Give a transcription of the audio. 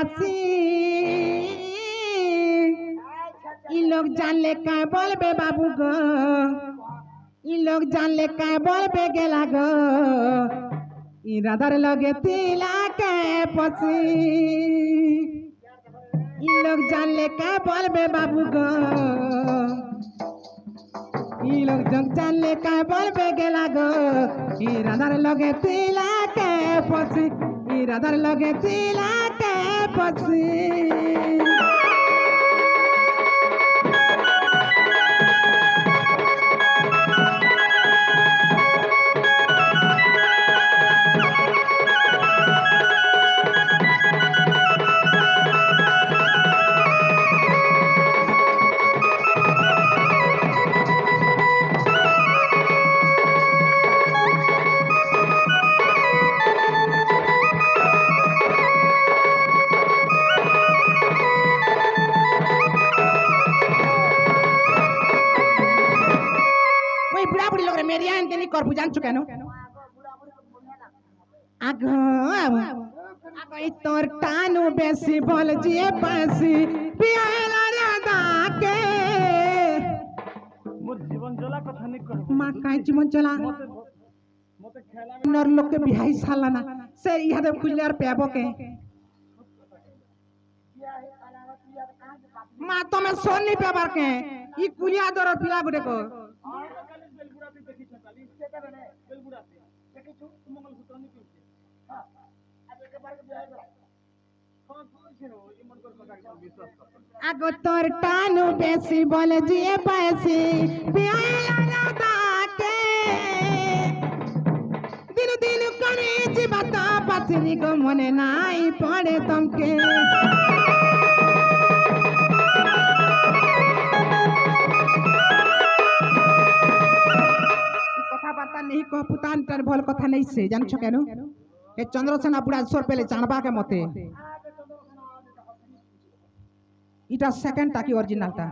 আসি ই লোক জানলে কা বলবে বাবু গো ই লোক জানলে কা বলবে গেলা গো ই রাধার লগে তিলাকে পছি ই লোক জানলে কা বলবে বাবু গো ই লোক জানলে কা বলবে গেলা গো ই রাধার লগে তিলাকে পছি ই রাধার লগে তিলাকে পছি করবো জানছো কেন তোর টানু বেশি বল যে পাশি মা কাই জীবন চলা নর লোককে বিহাই সালা না সে ইহাদে খুললে আর পেবকে মা তুমি সোনি পেবার কে ই কুলিয়া দর পিলা গুড়ে কো আগো তোর টানু বেশি বলে যে পাশি দিন দিন করে জীবাতা পাচিনি গো মনে নাই পড়ে তমকে কথাবার্তা নেই কহ পুতানটার ভল কথা নেই সে জানছো কেন এ চন্দ্রসেনা বুড়া সর পেলে জানবাকে মতে এটা সেকেন্ডটা কি অরিজিনালটা